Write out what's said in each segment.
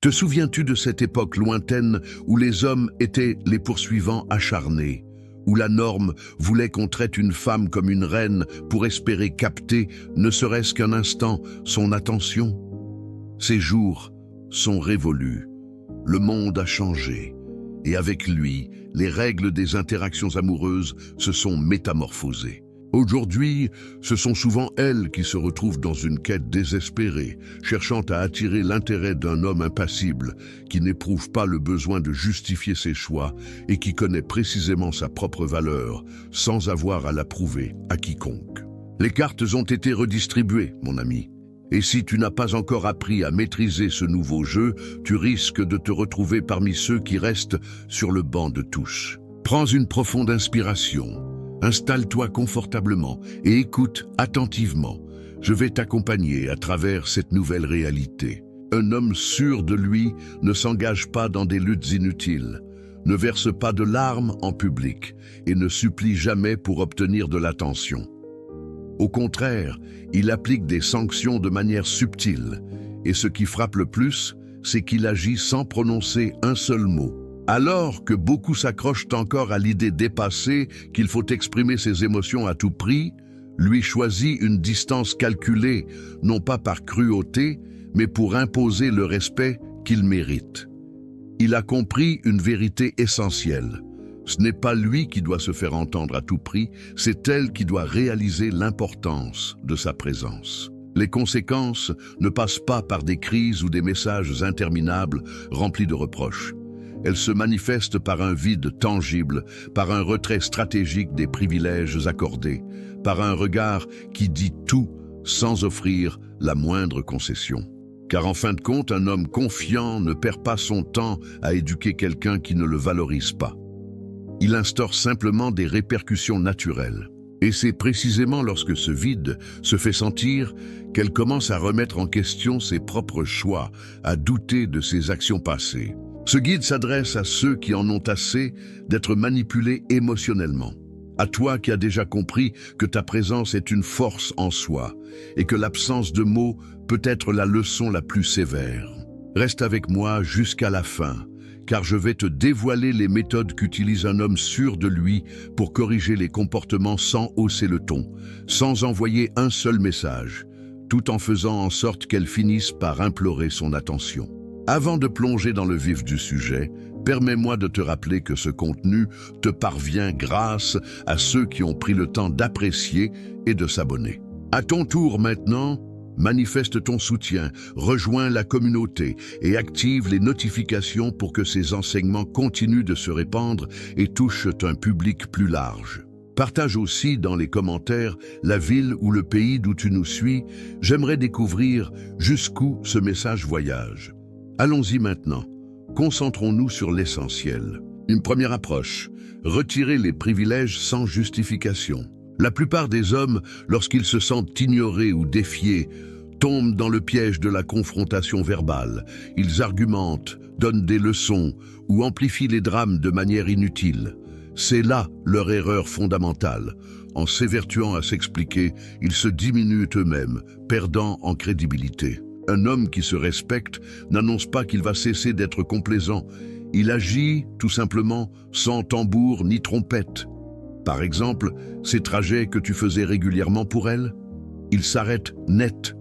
Te souviens-tu de cette époque lointaine où les hommes étaient les poursuivants acharnés, où la norme voulait qu'on traite une femme comme une reine pour espérer capter, ne serait-ce qu'un instant, son attention? Ces jours sont révolus. Le monde a changé. Et avec lui, les règles des interactions amoureuses se sont métamorphosées. Aujourd'hui, ce sont souvent elles qui se retrouvent dans une quête désespérée, cherchant à attirer l'intérêt d'un homme impassible, qui n'éprouve pas le besoin de justifier ses choix et qui connaît précisément sa propre valeur, sans avoir à la prouver à quiconque. Les cartes ont été redistribuées, mon ami. Et si tu n'as pas encore appris à maîtriser ce nouveau jeu, tu risques de te retrouver parmi ceux qui restent sur le banc de touche. Prends une profonde inspiration. Installe-toi confortablement et écoute attentivement. Je vais t'accompagner à travers cette nouvelle réalité. Un homme sûr de lui ne s'engage pas dans des luttes inutiles, ne verse pas de larmes en public et ne supplie jamais pour obtenir de l'attention. Au contraire, il applique des sanctions de manière subtile, et ce qui frappe le plus, c'est qu'il agit sans prononcer un seul mot. Alors que beaucoup s'accrochent encore à l'idée dépassée qu'il faut exprimer ses émotions à tout prix, lui choisit une distance calculée, non pas par cruauté, mais pour imposer le respect qu'il mérite. Il a compris une vérité essentielle. Ce n'est pas lui qui doit se faire entendre à tout prix, c'est elle qui doit réaliser l'importance de sa présence. Les conséquences ne passent pas par des crises ou des messages interminables remplis de reproches. Elles se manifestent par un vide tangible, par un retrait stratégique des privilèges accordés, par un regard qui dit tout sans offrir la moindre concession. Car en fin de compte, un homme confiant ne perd pas son temps à éduquer quelqu'un qui ne le valorise pas. Il instaure simplement des répercussions naturelles. Et c'est précisément lorsque ce vide se fait sentir qu'elle commence à remettre en question ses propres choix, à douter de ses actions passées. Ce guide s'adresse à ceux qui en ont assez d'être manipulés émotionnellement. À toi qui as déjà compris que ta présence est une force en soi et que l'absence de mots peut être la leçon la plus sévère. Reste avec moi jusqu'à la fin, car je vais te dévoiler les méthodes qu'utilise un homme sûr de lui pour corriger les comportements sans hausser le ton, sans envoyer un seul message, tout en faisant en sorte qu'elle finisse par implorer son attention. Avant de plonger dans le vif du sujet, permets-moi de te rappeler que ce contenu te parvient grâce à ceux qui ont pris le temps d'apprécier et de s'abonner. À ton tour maintenant, manifeste ton soutien, rejoins la communauté et active les notifications pour que ces enseignements continuent de se répandre et touchent un public plus large. Partage aussi dans les commentaires la ville ou le pays d'où tu nous suis. J'aimerais découvrir jusqu'où ce message voyage. Allons-y maintenant. Concentrons-nous sur l'essentiel. Une première approche, retirer les privilèges sans justification. La plupart des hommes, lorsqu'ils se sentent ignorés ou défiés, tombent dans le piège de la confrontation verbale. Ils argumentent, donnent des leçons ou amplifient les drames de manière inutile. C'est là leur erreur fondamentale. En s'évertuant à s'expliquer, ils se diminuent eux-mêmes, perdant en crédibilité. Un homme qui se respecte n'annonce pas qu'il va cesser d'être complaisant. Il agit, tout simplement, sans tambour ni trompette. Par exemple, ces trajets que tu faisais régulièrement pour elle, il s'arrête net.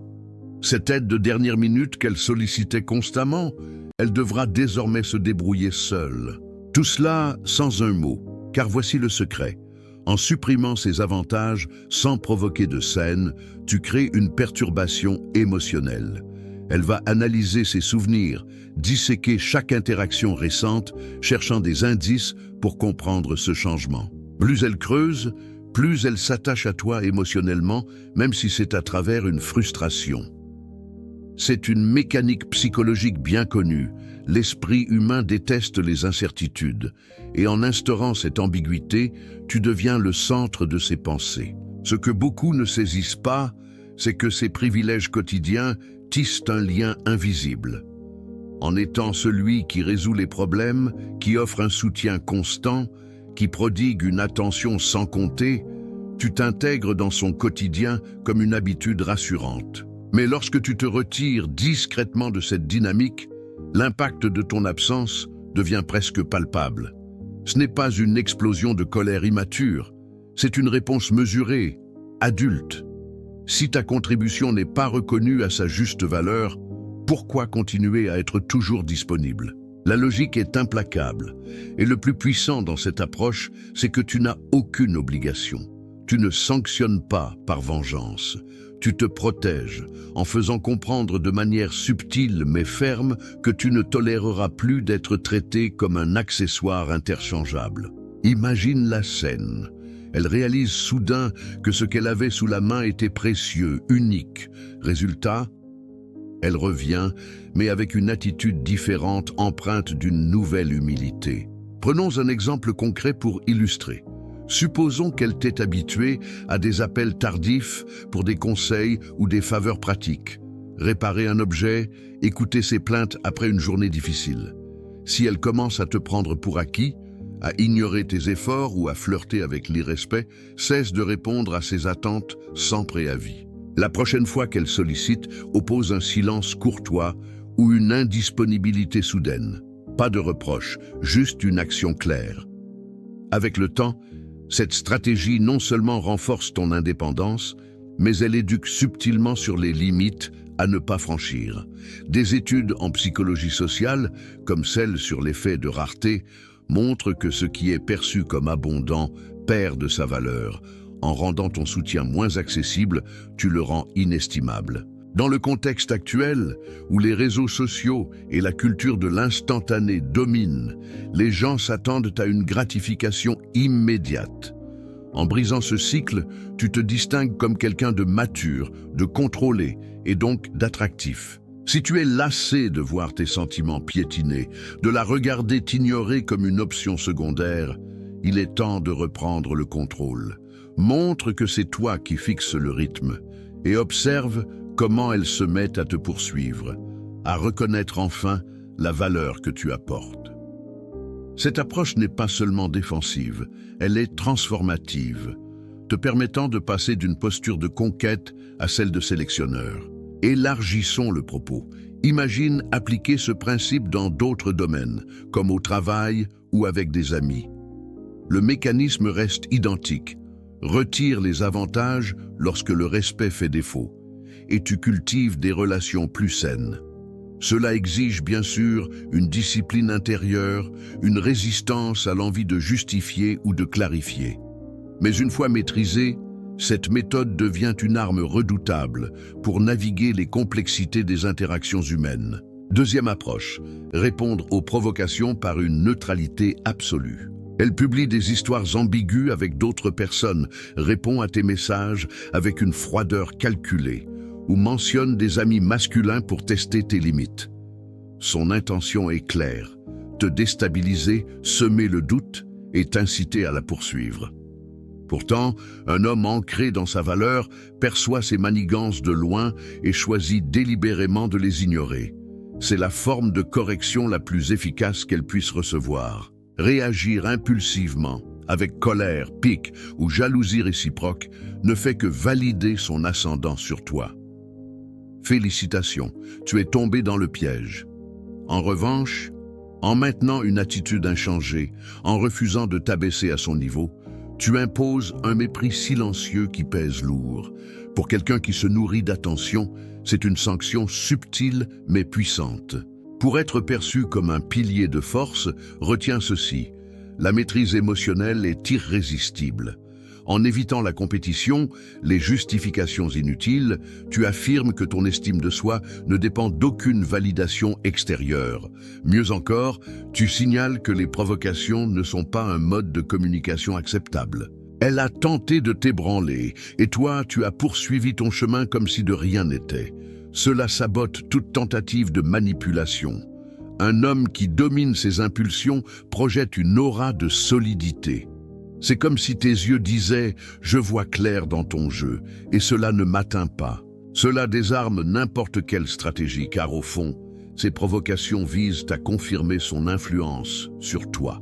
Cette aide de dernière minute qu'elle sollicitait constamment, elle devra désormais se débrouiller seule. Tout cela sans un mot, car voici le secret. En supprimant ces avantages sans provoquer de scène, tu crées une perturbation émotionnelle. Elle va analyser ses souvenirs, disséquer chaque interaction récente, cherchant des indices pour comprendre ce changement. Plus elle creuse, plus elle s'attache à toi émotionnellement, même si c'est à travers une frustration. C'est une mécanique psychologique bien connue. L'esprit humain déteste les incertitudes, et en instaurant cette ambiguïté, tu deviens le centre de ses pensées. Ce que beaucoup ne saisissent pas, c'est que ces privilèges quotidiens tissent un lien invisible. En étant celui qui résout les problèmes, qui offre un soutien constant, qui prodigue une attention sans compter, tu t'intègres dans son quotidien comme une habitude rassurante. Mais lorsque tu te retires discrètement de cette dynamique, L'impact de ton absence devient presque palpable. Ce n'est pas une explosion de colère immature, c'est une réponse mesurée, adulte. Si ta contribution n'est pas reconnue à sa juste valeur, pourquoi continuer à être toujours disponible? La logique est implacable, et le plus puissant dans cette approche, c'est que tu n'as aucune obligation. Tu ne sanctionnes pas par vengeance. Tu te protèges en faisant comprendre de manière subtile mais ferme que tu ne toléreras plus d'être traité comme un accessoire interchangeable. Imagine la scène. Elle réalise soudain que ce qu'elle avait sous la main était précieux, unique. Résultat, elle revient, mais avec une attitude différente, empreinte d'une nouvelle humilité. Prenons un exemple concret pour illustrer. Supposons qu'elle t'ait habitué à des appels tardifs pour des conseils ou des faveurs pratiques. Réparer un objet, écouter ses plaintes après une journée difficile. Si elle commence à te prendre pour acquis, à ignorer tes efforts ou à flirter avec l'irrespect, cesse de répondre à ses attentes sans préavis. La prochaine fois qu'elle sollicite, oppose un silence courtois ou une indisponibilité soudaine. Pas de reproche, juste une action claire. Avec le temps, cette stratégie non seulement renforce ton indépendance, mais elle éduque subtilement sur les limites à ne pas franchir. Des études en psychologie sociale, comme celle sur l'effet de rareté, montrent que ce qui est perçu comme abondant perd de sa valeur. En rendant ton soutien moins accessible, tu le rends inestimable. Dans le contexte actuel, où les réseaux sociaux et la culture de l'instantané dominent, les gens s'attendent à une gratification immédiate. En brisant ce cycle, tu te distingues comme quelqu'un de mature, de contrôlé et donc d'attractif. Si tu es lassé de voir tes sentiments piétinés, de la regarder t'ignorer comme une option secondaire, il est temps de reprendre le contrôle. Montre que c'est toi qui fixes le rythme et observe comment elle se met à te poursuivre, à reconnaître enfin la valeur que tu apportes. Cette approche n'est pas seulement défensive, elle est transformative, te permettant de passer d'une posture de conquête à celle de sélectionneur. Élargissons le propos. Imagine appliquer ce principe dans d'autres domaines, comme au travail ou avec des amis. Le mécanisme reste identique. Retire les avantages lorsque le respect fait défaut, et tu cultives des relations plus saines. Cela exige bien sûr une discipline intérieure, une résistance à l'envie de justifier ou de clarifier. Mais une fois maîtrisée, cette méthode devient une arme redoutable pour naviguer les complexités des interactions humaines. Deuxième approche, répondre aux provocations par une neutralité absolue. Elle publie des histoires ambiguës avec d'autres personnes, répond à tes messages avec une froideur calculée, ou mentionne des amis masculins pour tester tes limites. Son intention est claire, te déstabiliser, semer le doute et t'inciter à la poursuivre. Pourtant, un homme ancré dans sa valeur perçoit ces manigances de loin et choisit délibérément de les ignorer. C'est la forme de correction la plus efficace qu'elle puisse recevoir. Réagir impulsivement, avec colère, pique ou jalousie réciproque, ne fait que valider son ascendant sur toi. Félicitations, tu es tombé dans le piège. En revanche, en maintenant une attitude inchangée, en refusant de t'abaisser à son niveau, tu imposes un mépris silencieux qui pèse lourd. Pour quelqu'un qui se nourrit d'attention, c'est une sanction subtile mais puissante. Pour être perçu comme un pilier de force, retiens ceci. La maîtrise émotionnelle est irrésistible. En évitant la compétition, les justifications inutiles, tu affirmes que ton estime de soi ne dépend d'aucune validation extérieure. Mieux encore, tu signales que les provocations ne sont pas un mode de communication acceptable. Elle a tenté de t'ébranler, et toi, tu as poursuivi ton chemin comme si de rien n'était. Cela sabote toute tentative de manipulation. Un homme qui domine ses impulsions projette une aura de solidité. C'est comme si tes yeux disaient « Je vois clair dans ton jeu » et cela ne m'atteint pas. Cela désarme n'importe quelle stratégie car au fond, ces provocations visent à confirmer son influence sur toi.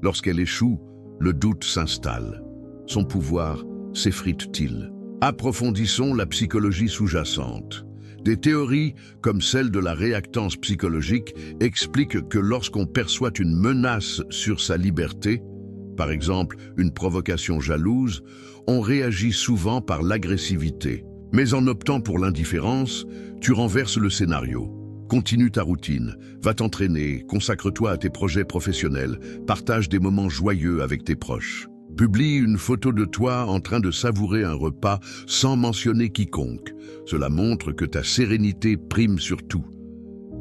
Lorsqu'elle échoue, le doute s'installe. Son pouvoir s'effrite-t-il? Approfondissons la psychologie sous-jacente. Des théories, comme celle de la réactance psychologique, expliquent que lorsqu'on perçoit une menace sur sa liberté, par exemple une provocation jalouse, on réagit souvent par l'agressivité. Mais en optant pour l'indifférence, tu renverses le scénario. Continue ta routine, va t'entraîner, consacre-toi à tes projets professionnels, partage des moments joyeux avec tes proches. Publie une photo de toi en train de savourer un repas sans mentionner quiconque. Cela montre que ta sérénité prime sur tout.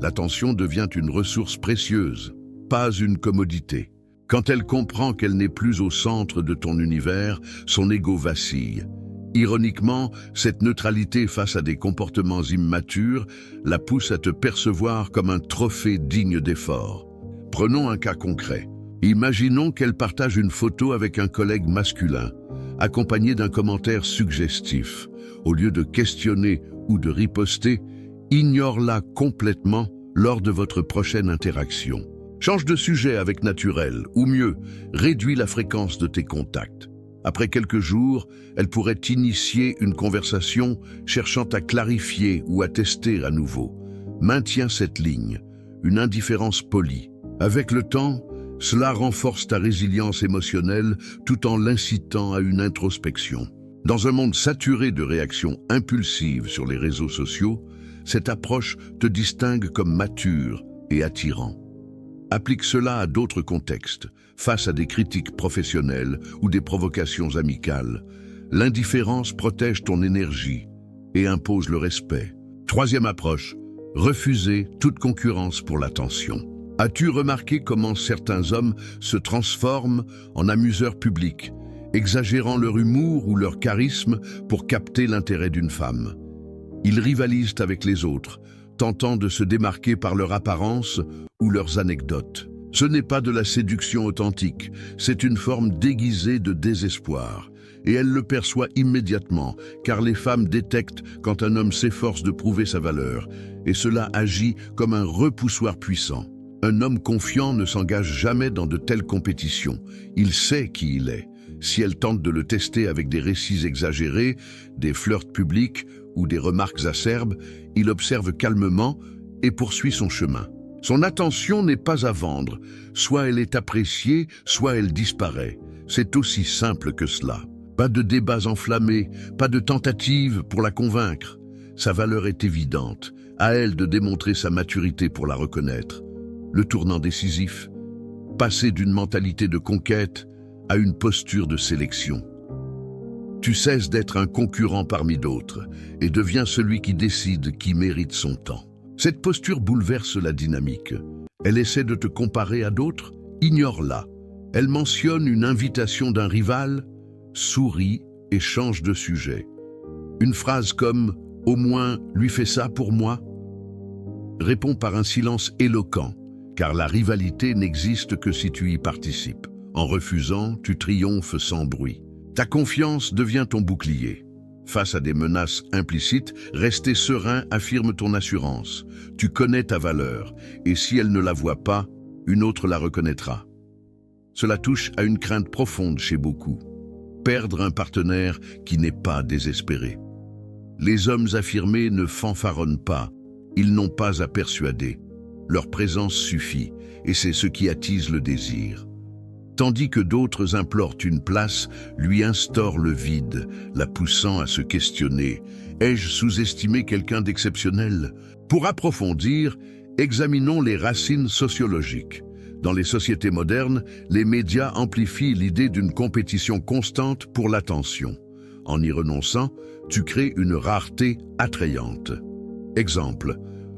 L'attention devient une ressource précieuse, pas une commodité. Quand elle comprend qu'elle n'est plus au centre de ton univers, son ego vacille. Ironiquement, cette neutralité face à des comportements immatures la pousse à te percevoir comme un trophée digne d'effort. Prenons un cas concret. Imaginons qu'elle partage une photo avec un collègue masculin, accompagné d'un commentaire suggestif. Au lieu de questionner ou de riposter, ignore-la complètement lors de votre prochaine interaction. Change de sujet avec naturel, ou mieux, réduis la fréquence de tes contacts. Après quelques jours, elle pourrait initier une conversation cherchant à clarifier ou à tester à nouveau. Maintiens cette ligne, une indifférence polie. Avec le temps, cela renforce ta résilience émotionnelle tout en l'incitant à une introspection. Dans un monde saturé de réactions impulsives sur les réseaux sociaux, cette approche te distingue comme mature et attirant. Applique cela à d'autres contextes, face à des critiques professionnelles ou des provocations amicales. L'indifférence protège ton énergie et impose le respect. Troisième approche, refuser toute concurrence pour l'attention. As-tu remarqué comment certains hommes se transforment en amuseurs publics, exagérant leur humour ou leur charisme pour capter l'intérêt d'une femme? Ils rivalisent avec les autres, tentant de se démarquer par leur apparence ou leurs anecdotes. Ce n'est pas de la séduction authentique, c'est une forme déguisée de désespoir. Et elle le perçoit immédiatement, car les femmes détectent quand un homme s'efforce de prouver sa valeur, et cela agit comme un repoussoir puissant. Un homme confiant ne s'engage jamais dans de telles compétitions. Il sait qui il est. Si elle tente de le tester avec des récits exagérés, des flirts publics ou des remarques acerbes, il observe calmement et poursuit son chemin. Son attention n'est pas à vendre. Soit elle est appréciée, soit elle disparaît. C'est aussi simple que cela. Pas de débats enflammés, pas de tentatives pour la convaincre. Sa valeur est évidente. À elle de démontrer sa maturité pour la reconnaître. Le tournant décisif, passer d'une mentalité de conquête à une posture de sélection. Tu cesses d'être un concurrent parmi d'autres et deviens celui qui décide qui mérite son temps. Cette posture bouleverse la dynamique. Elle essaie de te comparer à d'autres, ignore-la. Elle mentionne une invitation d'un rival, sourit et change de sujet. Une phrase comme « au moins, lui fait ça pour moi » répond par un silence éloquent, car la rivalité n'existe que si tu y participes. En refusant, tu triomphes sans bruit. Ta confiance devient ton bouclier. Face à des menaces implicites, rester serein affirme ton assurance. Tu connais ta valeur, et si elle ne la voit pas, une autre la reconnaîtra. Cela touche à une crainte profonde chez beaucoup. Perdre un partenaire qui n'est pas désespéré. Les hommes affirmés ne fanfaronnent pas, ils n'ont pas à persuader. Leur présence suffit, et c'est ce qui attise le désir. Tandis que d'autres implorent une place, lui instaurent le vide, la poussant à se questionner. Ai-je sous-estimé quelqu'un d'exceptionnel? Pour approfondir, examinons les racines sociologiques. Dans les sociétés modernes, les médias amplifient l'idée d'une compétition constante pour l'attention. En y renonçant, tu crées une rareté attrayante. Exemple,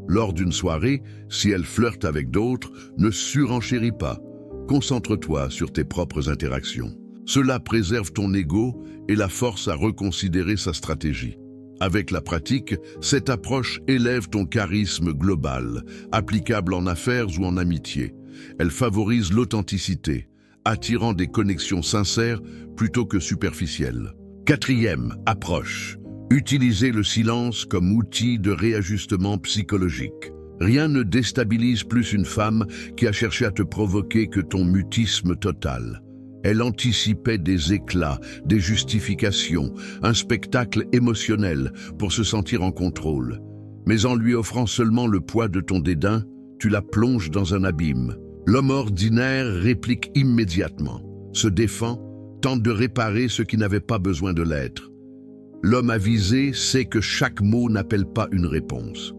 lors d'une soirée, si elle flirte avec d'autres, ne surenchéris pas. Concentre-toi sur tes propres interactions. Cela préserve ton ego et la force à reconsidérer sa stratégie. Avec la pratique, cette approche élève ton charisme global, applicable en affaires ou en amitié. Elle favorise l'authenticité, attirant des connexions sincères plutôt que superficielles. Quatrième approche, utiliser le silence comme outil de réajustement psychologique. Rien ne déstabilise plus une femme qui a cherché à te provoquer que ton mutisme total. Elle anticipait des éclats, des justifications, un spectacle émotionnel pour se sentir en contrôle. Mais en lui offrant seulement le poids de ton dédain, tu la plonges dans un abîme. L'homme ordinaire réplique immédiatement, se défend, tente de réparer ce qui n'avait pas besoin de l'être. L'homme avisé sait que chaque mot n'appelle pas une réponse.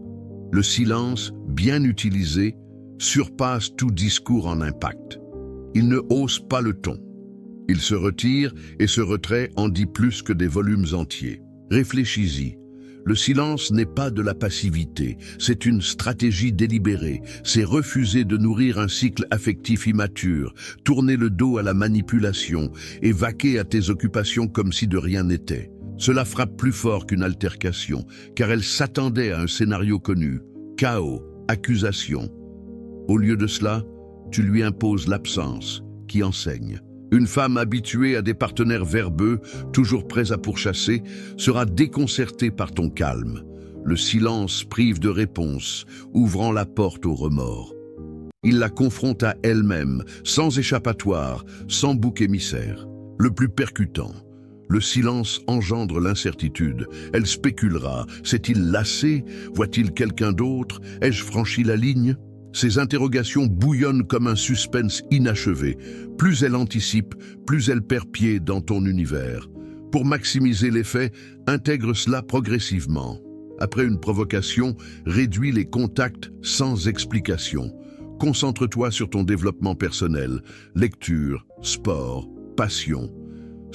Le silence, bien utilisé, surpasse tout discours en impact. Il ne hausse pas le ton. Il se retire et ce retrait en dit plus que des volumes entiers. Réfléchis-y. Le silence n'est pas de la passivité, c'est une stratégie délibérée, c'est refuser de nourrir un cycle affectif immature, tourner le dos à la manipulation et vaquer à tes occupations comme si de rien n'était. Cela frappe plus fort qu'une altercation, car elle s'attendait à un scénario connu, chaos, accusation. Au lieu de cela, tu lui imposes l'absence, qui enseigne. Une femme habituée à des partenaires verbeux, toujours prêts à pourchasser, sera déconcertée par ton calme. Le silence prive de réponse, ouvrant la porte au remords. Il la confronte à elle-même, sans échappatoire, sans bouc émissaire. Le plus percutant, le silence engendre l'incertitude. Elle spéculera. S'est-il lassé? Voit-il quelqu'un d'autre? Ai-je franchi la ligne? Ces interrogations bouillonnent comme un suspense inachevé. Plus elle anticipe, plus elle perd pied dans ton univers. Pour maximiser l'effet, intègre cela progressivement. Après une provocation, réduis les contacts sans explication. Concentre-toi sur ton développement personnel, lecture, sport, passion.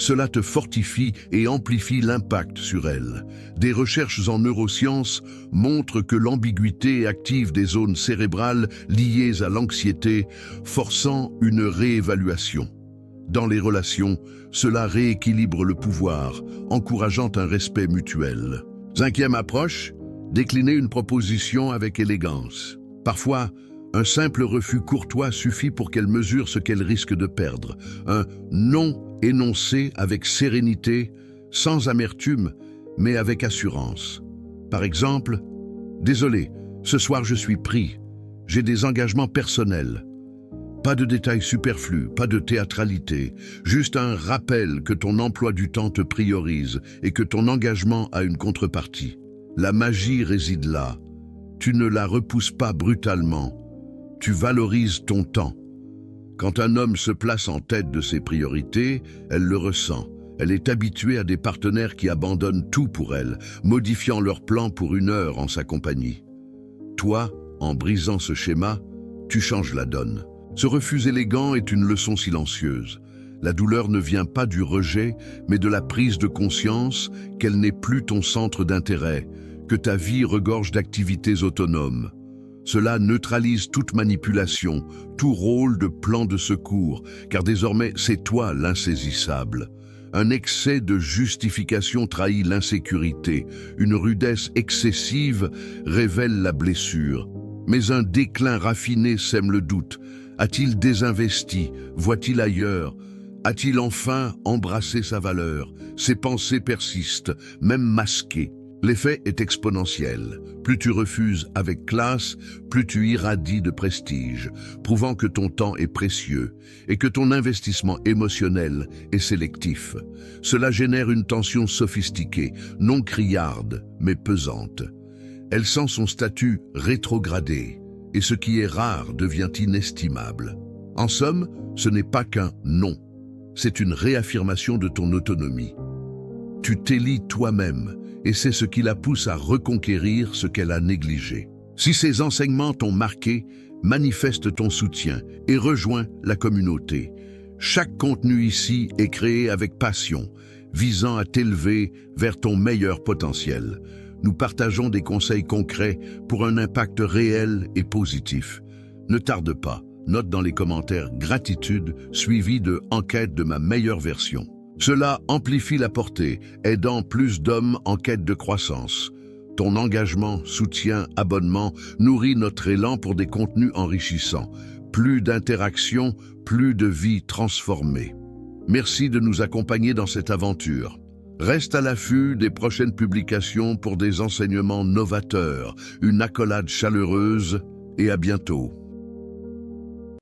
Cela te fortifie et amplifie l'impact sur elle. Des recherches en neurosciences montrent que l'ambiguïté active des zones cérébrales liées à l'anxiété, forçant une réévaluation. Dans les relations, cela rééquilibre le pouvoir, encourageant un respect mutuel. 5e approche, décliner une proposition avec élégance. Parfois, un simple refus courtois suffit pour qu'elle mesure ce qu'elle risque de perdre. Un non énoncé avec sérénité, sans amertume, mais avec assurance. Par exemple, « Désolé, ce soir je suis pris. J'ai des engagements personnels. » Pas de détails superflus, pas de théâtralité, juste un rappel que ton emploi du temps te priorise et que ton engagement a une contrepartie. La magie réside là. Tu ne la repousses pas brutalement. Tu valorises ton temps. Quand un homme se place en tête de ses priorités, elle le ressent. Elle est habituée à des partenaires qui abandonnent tout pour elle, modifiant leurs plans pour 1 heure en sa compagnie. Toi, en brisant ce schéma, tu changes la donne. Ce refus élégant est une leçon silencieuse. La douleur ne vient pas du rejet, mais de la prise de conscience qu'elle n'est plus ton centre d'intérêt, que ta vie regorge d'activités autonomes. Cela neutralise toute manipulation, tout rôle de plan de secours, car désormais c'est toi l'insaisissable. Un excès de justification trahit l'insécurité, une rudesse excessive révèle la blessure. Mais un déclin raffiné sème le doute. A-t-il désinvesti? Voit-il ailleurs? A-t-il enfin embrassé sa valeur? Ses pensées persistent, même masquées. L'effet est exponentiel. Plus tu refuses avec classe, plus tu irradies de prestige, prouvant que ton temps est précieux et que ton investissement émotionnel est sélectif. Cela génère une tension sophistiquée, non criarde, mais pesante. Elle sent son statut rétrogradé, et ce qui est rare devient inestimable. En somme, ce n'est pas qu'un non, c'est une réaffirmation de ton autonomie. Tu t'élis toi-même, et c'est ce qui la pousse à reconquérir ce qu'elle a négligé. Si ces enseignements t'ont marqué, manifeste ton soutien et rejoins la communauté. Chaque contenu ici est créé avec passion, visant à t'élever vers ton meilleur potentiel. Nous partageons des conseils concrets pour un impact réel et positif. Ne tarde pas, note dans les commentaires « Gratitude » suivi de « Enquête de ma meilleure version ». Cela amplifie la portée, aidant plus d'hommes en quête de croissance. Ton engagement, soutien, abonnement nourrit notre élan pour des contenus enrichissants. Plus d'interactions, plus de vies transformées. Merci de nous accompagner dans cette aventure. Reste à l'affût des prochaines publications pour des enseignements novateurs, une accolade chaleureuse et à bientôt.